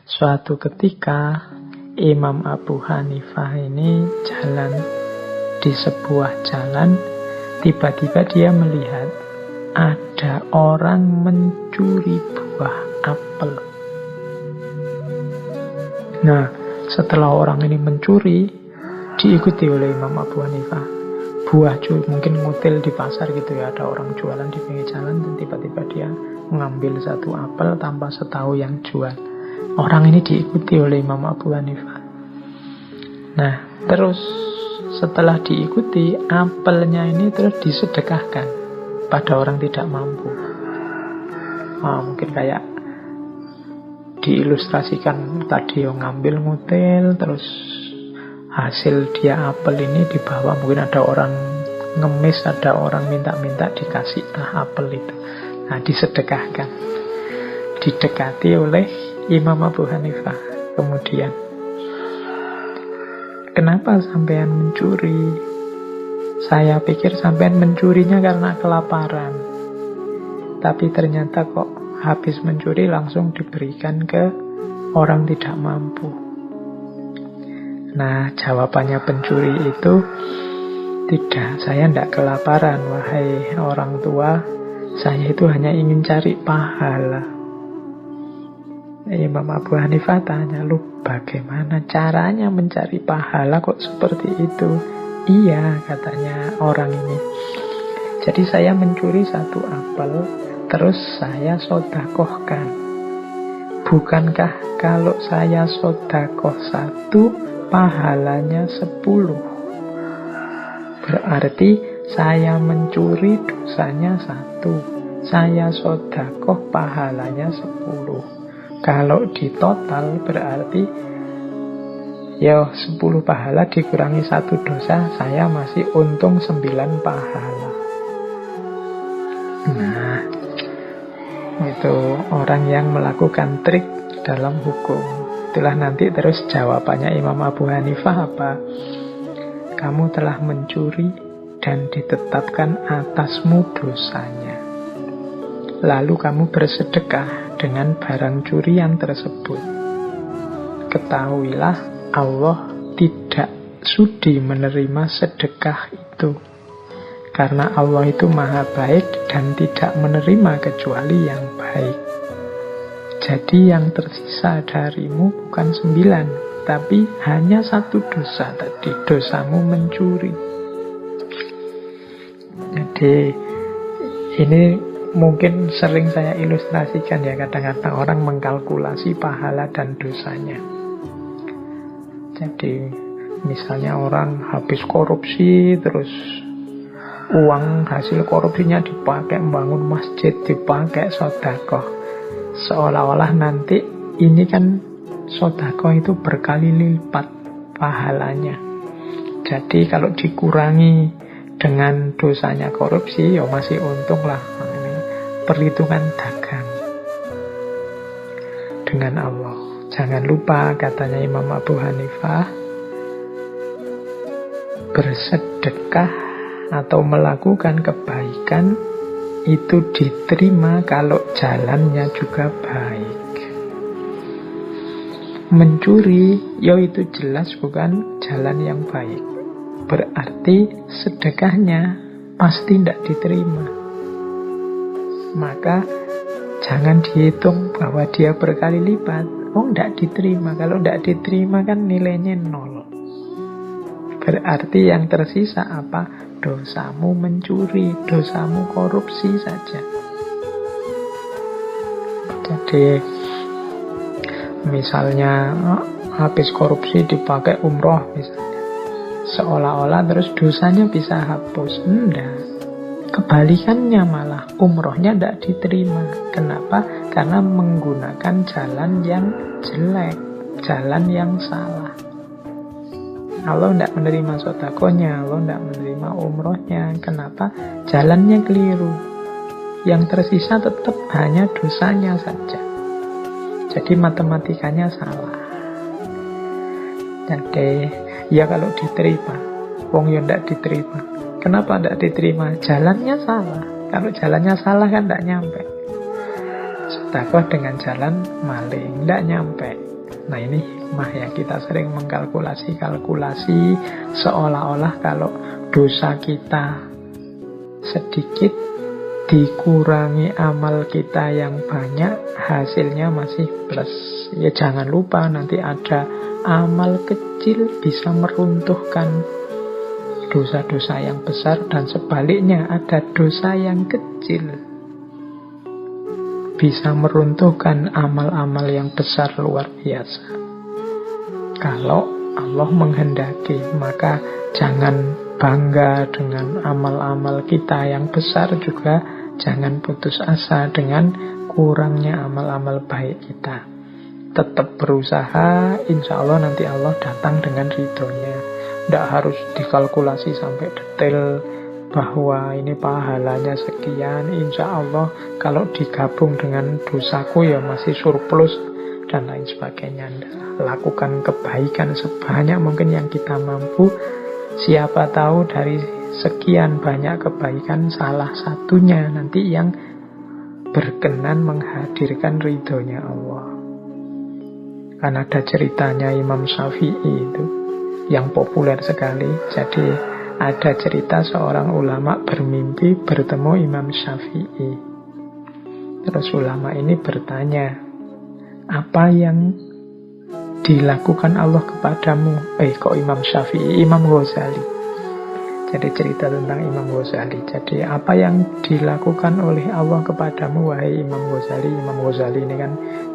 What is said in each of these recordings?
Suatu ketika Imam Abu Hanifah ini jalan di sebuah jalan, tiba-tiba dia melihat ada orang mencuri buah apel. Nah, setelah orang ini mencuri, diikuti oleh Imam Abu Hanifah. Buah cuy, mungkin ngutil di pasar gitu ya, ada orang jualan di pinggir jalan, dan tiba-tiba dia mengambil satu apel tanpa setahu yang jual. Orang ini diikuti oleh Imam Abu Hanifah. Nah, terus setelah diikuti, apelnya ini terus disedekahkan pada orang tidak mampu. Mungkin kayak diilustrasikan tadi, ngambil ngutil, terus hasil dia apel ini dibawa. Mungkin ada orang ngemis, ada orang minta-minta, dikasih apel itu. Nah, disedekahkan, didekati oleh Imam Abu Hanifah. Kemudian, kenapa sampean mencuri? Saya pikir sampean mencurinya karena kelaparan, tapi ternyata kok habis mencuri langsung diberikan ke orang tidak mampu. Nah, jawabannya pencuri itu, tidak, saya tidak kelaparan, wahai orang tua. Saya itu hanya ingin cari pahala. Imam Abu Hanifah tanya, lu bagaimana caranya mencari pahala kok seperti itu? Iya, katanya orang ini. Jadi saya mencuri satu apel, terus saya sodakohkan. Bukankah kalau saya sodakoh satu, pahalanya 10? Berarti saya mencuri dosanya 1, saya sodakoh pahalanya 10. Kalau di total berarti ya 10 pahala dikurangi 1 dosa, saya masih untung 9 pahala. Nah, itu orang yang melakukan trik dalam hukum. Itulah nanti terus jawabannya Imam Abu Hanifah apa? Kamu telah mencuri dan ditetapkan atasmu dosanya. Lalu kamu bersedekah dengan barang curian tersebut. Ketahuilah, Allah tidak sudi menerima sedekah itu. Karena Allah itu maha baik dan tidak menerima kecuali yang baik. Jadi yang tersisa darimu bukan 9, tapi hanya 1 dosa tadi, dosamu mencuri. Jadi ini mungkin sering saya ilustrasikan ya, kadang-kadang orang mengkalkulasi pahala dan dosanya. Jadi misalnya orang habis korupsi, terus uang hasil korupsinya dipakai membangun masjid, dipakai sedekah. Seolah-olah nanti ini kan sedekah itu berkali lipat pahalanya. Jadi kalau dikurangi dengan dosanya korupsi, ya masih untung lah. Perhitungan dagang dengan Allah. Jangan lupa, katanya Imam Abu Hanifah, bersedekah atau melakukan kebaikan itu diterima kalau jalannya juga baik. Mencuri, ya itu jelas bukan jalan yang baik. Berarti sedekahnya pasti tidak diterima. Maka jangan dihitung bahwa dia berkali lipat. Tidak diterima. Kalau tidak diterima kan nilainya 0. Berarti yang tersisa apa? Dosamu mencuri, dosamu korupsi saja. Jadi misalnya habis korupsi dipakai umroh misalnya, seolah-olah terus dosanya bisa hapus. Enggak. Kebalikannya malah, umrohnya tidak diterima. Kenapa? Karena menggunakan jalan yang jelek, jalan yang salah. Allah tidak menerima sedekahnya, Allah tidak menerima umrohnya. Kenapa? Jalannya keliru. Yang tersisa tetap hanya dosanya saja. Jadi matematikanya salah. Jadi ya kalau diterima, wong ya tidak diterima. Kenapa tidak diterima? Jalannya salah. Kalau jalannya salah kan tidak nyampe. Sedekah dengan jalan maling, tidak nyampe. Nah ini hikmah ya, kita sering mengkalkulasi-kalkulasi seolah-olah kalau dosa kita sedikit dikurangi amal kita yang banyak, hasilnya masih plus. Ya jangan lupa nanti ada amal kecil bisa meruntuhkan dosa-dosa yang besar, dan sebaliknya ada dosa yang kecil bisa meruntuhkan amal-amal yang besar luar biasa. Kalau Allah menghendaki, maka jangan bangga dengan amal-amal kita yang besar, juga jangan putus asa dengan kurangnya amal-amal baik kita. Tetap berusaha, insya Allah nanti Allah datang dengan ridhonya. Tidak harus dikalkulasi sampai detail bahwa ini pahalanya sekian, insya Allah kalau digabung dengan dosaku ya masih surplus dan lain sebagainya. Lakukan kebaikan sebanyak mungkin yang kita mampu. Siapa tahu dari sekian banyak kebaikan salah satunya nanti yang berkenan menghadirkan ridhonya Allah. Kan ada ceritanya Imam Syafi'i itu yang populer sekali. Jadi ada cerita seorang ulama bermimpi bertemu Imam Syafi'i. Terus ulama ini bertanya, apa yang dilakukan Allah kepadamu? Kok Imam Syafi'i? Imam Ghazali. Jadi cerita tentang Imam Ghazali. Jadi apa yang dilakukan oleh Allah kepadamu, wahai Imam Ghazali? Imam Ghazali ini kan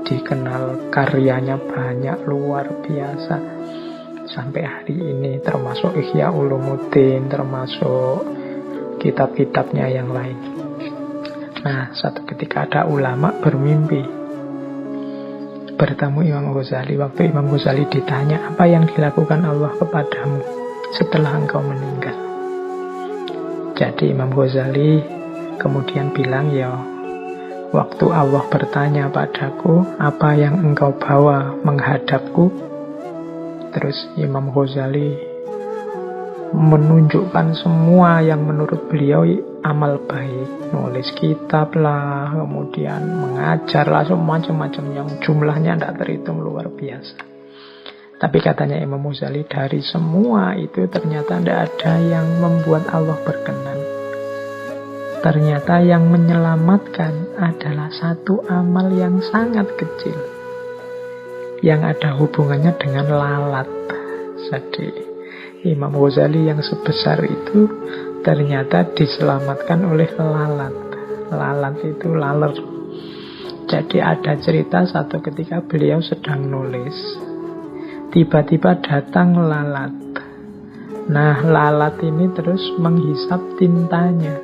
dikenal karyanya banyak, luar biasa. Sampai hari ini termasuk Ihya Ulumuddin, termasuk kitab-kitabnya yang lain. Nah, satu ketika ada ulama bermimpi bertemu Imam Ghazali. Waktu Imam Ghazali ditanya, apa yang dilakukan Allah kepadamu setelah engkau meninggal? Jadi Imam Ghazali kemudian bilang, ya waktu Allah bertanya padaku, apa yang engkau bawa menghadapku? Terus Imam Ghazali menunjukkan semua yang menurut beliau amal baik. Nulis kitab lah, kemudian mengajar lah, macam-macam yang jumlahnya tidak terhitung, luar biasa. Tapi katanya Imam Ghazali, dari semua itu ternyata tidak ada yang membuat Allah berkenan. Ternyata yang menyelamatkan adalah satu amal yang sangat kecil, yang ada hubungannya dengan lalat. Jadi Imam Ghazali yang sebesar itu ternyata diselamatkan oleh lalat. Lalat itu laler. Jadi ada cerita satu ketika beliau sedang nulis, tiba-tiba datang lalat. Nah, lalat ini terus menghisap tintanya,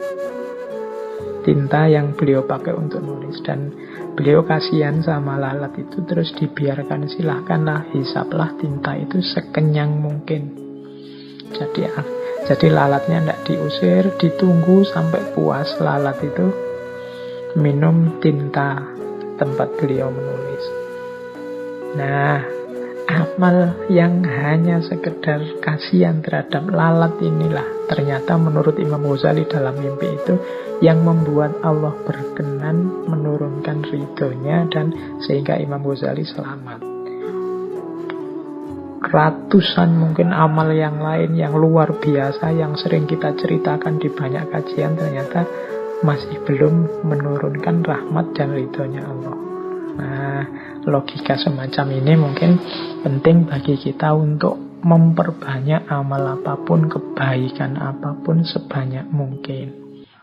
tinta yang beliau pakai untuk nulis. Dan beliau kasihan sama lalat itu, terus dibiarkan, silahkanlah hisaplah tinta itu sekenyang mungkin. Jadi lalatnya tidak diusir, ditunggu sampai puas lalat itu minum tinta tempat beliau menulis. Nah, amal yang hanya sekedar kasihan terhadap lalat inilah ternyata menurut Imam Ghazali dalam mimpi itu yang membuat Allah berkenan menurunkan ridhonya, dan sehingga Imam Ghazali selamat. Ratusan mungkin amal yang lain yang luar biasa yang sering kita ceritakan di banyak kajian ternyata masih belum menurunkan rahmat dan ridhonya Allah. Nah, logika semacam ini mungkin penting bagi kita untuk memperbanyak amal apapun, kebaikan apapun sebanyak mungkin.